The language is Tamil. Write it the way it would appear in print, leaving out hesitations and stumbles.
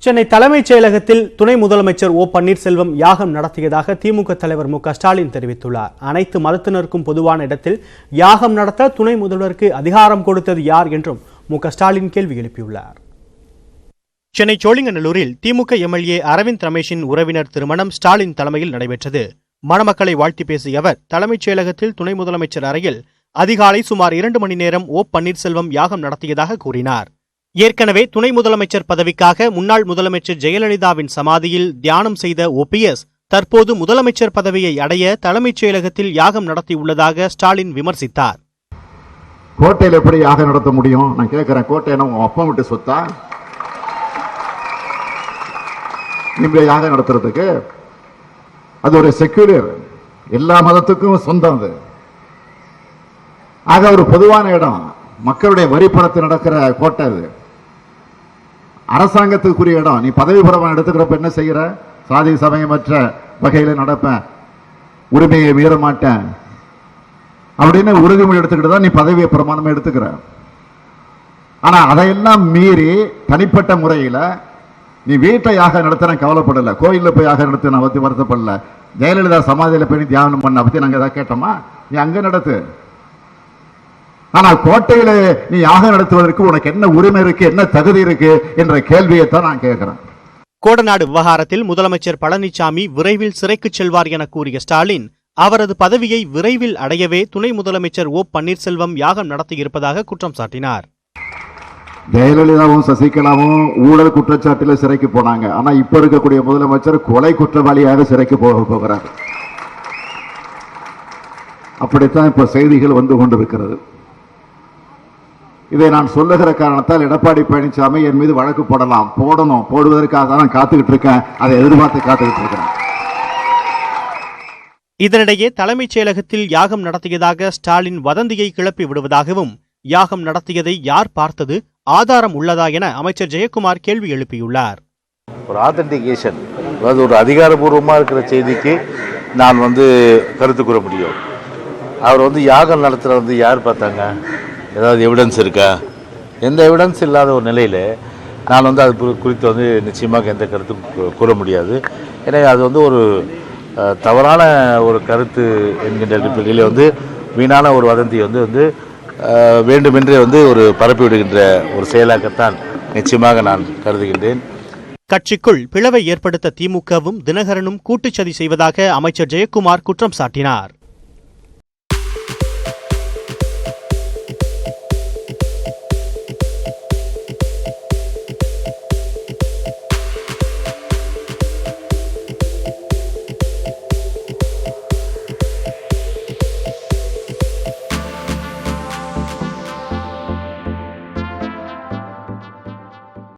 சென்னை தலைமைச் செயலகத்தில் துணை முதலமைச்சர் ஓ பன்னீர்செல்வம் யாகம் நடத்தியதாக திமுக தலைவர் மு க ஸ்டாலின் தெரிவித்துள்ளார். அனைத்து மதத்தினருக்கும் பொதுவான இடத்தில் யாகம் நடத்த துணை முதல்வருக்கு அதிகாரம் கொடுத்தது யார் என்றும் மு க ஸ்டாலின் கேள்வி எழுப்பியுள்ளார். சென்னை சோழிங்கநல்லூரில் திமுக எம்எல்ஏ அரவிந்த் ரமேஷின் உறவினர் திருமணம் ஸ்டாலின் தலைமையில் நடைபெற்றது. மணமக்களை வாழ்த்தி பேசிய அவர் தலைமைச் செயலகத்தில் துணை முதலமைச்சர் அறையில் அதிகாலை சுமார் 2 மணி நேரம் ஓ பன்னீர்செல்வம் யாகம் நடத்தியதாக கூறினார். ஏற்கனவே துணை முதலமைச்சர் பதவிக்காக முன்னாள் முதலமைச்சர் ஜெயலலிதாவின் சமாதியில் தியானம் செய்த OPS தற்போது முதலமைச்சர் பதவியை அடைய தலைமைச் செயலகத்தில் யாகம் நடத்தியுள்ளதாக ஸ்டாலின் விமர்சித்தார். கோட்டையில் எப்படி யாகம் நடத்த முடியும்? நான் கேட்கிறேன், கோட்டை உங்க அப்பா விட்டு சொத்தா? இப்படி யாகம் நடத்துறதுக்கு அது ஒரு செக்யூலர், எல்லா மதத்துக்கும் சொந்தம். அது ஆக ஒரு பொதுவான இடம், மக்களுடைய வரி பணத்தில் நடக்கிற கோட்டை, அது அரசாங்கத்துக்குரிய இடம். நீ பதவி பிரமாணம் எடுத்துக்கிறப்ப என்ன செய்யற? சாதி சமயமற்ற வகையில் நடப்பேன், உரிமையை மீற மாட்டேன் அப்படின்னு உறுதிமொழி எடுத்துக்கிட்டு தான் நீ பதவியை பிரமாணம் எடுத்துக்கிற. ஆனா அதையெல்லாம் மீறி தனிப்பட்ட முறையில் நீ வீட்டை யாக நடத்த கவலைப்படல, கோயிலில் போய் யாக நடத்த நான் பத்தி வருத்தப்படல, ஜெயலலிதா சமாதியில் போய் தியானம் பண்ண பத்தி நாங்க ஏதாவது கேட்டோமா? நீ அங்க நடத்து. ஆனால் கோட்டையில நீ யாகம் நடத்துவதற்கு உனக்கு என்ன உரிமை இருக்கு, என்ன தகுதி இருக்கு என்ற கேள்வியை தான் நான் கேட்கிறேன். கோடநாடு விவகாரத்தில் முதலமைச்சர் பழனிசாமி விரைவில் சிறைக்கு செல்வார் என கூறிய ஸ்டாலின் அவரது பதவியை விரைவில் அடையவே துணை முதலமைச்சர் ஓ பன்னீர்செல்வம் யாகம் நடத்தியிருப்பதாக குற்றம் சாட்டினார். ஜெயலலிதாவும் சசிகலாவும் ஊழல் குற்றச்சாட்டில் சிறைக்கு போனாங்க. ஆனா இப்ப இருக்கக்கூடிய முதலமைச்சர் கொலை குற்றவாளியாக சிறைக்கு போகிறார். அப்படித்தான் இப்ப செய்திகள் வந்து கொண்டிருக்கிறது. இதை நான் சொல்லுகிற காரணத்தால் எடப்பாடி பழனிசாமி என் மீது வழக்கு போடலாம், போடுவதற்காக தான் காத்துக்கிட்டு இருக்கேன், அதை எதிர்பார்த்து காத்துக்கிட்டு இருக்கேன். இதனிடையே தலைமைச் செயலகத்தில் யாகம் நடத்தியதாக ஸ்டாலின் வதந்தியை கிளப்பி விடுவதாகவும், யாகம் நடத்தியதை யார் பார்த்தது, ஆதாரம் உள்ளதா என அமைச்சர் ஜெயக்குமார் கேள்வி எழுப்பியுள்ளார். ஒரு ஆத்தென்டிகேஷன், அதாவது ஒரு அதிகாரபூர்வமாக இருக்கிற செய்திக்கு நான் கருத்து கூற முடியும். அவர் யாகம் நடத்துகிற யார் பார்த்தாங்க? ஏதாவது எவிடன்ஸ் இருக்கா? எந்த எவிடன்ஸ் இல்லாத ஒரு நிலையில் நான் அது குறித்து நிச்சயமாக எந்த கருத்தும் கூற முடியாது. எனவே அது ஒரு தவறான ஒரு கருத்து என்கின்ற அடிப்படையில் வீணான ஒரு வதந்தி வேண்டுமென்றே ஒரு பரப்பி விடுகின்ற ஒரு செயலாகத்தான் நிச்சயமாக நான் கருதுகின்றேன். கட்சிக்குள் பிளவை ஏற்படுத்த திமுகவும் தினகரனும் கூட்டுச்சதி செய்வதாக அமைச்சர் ஜெயக்குமார் குற்றம் சாட்டினார்.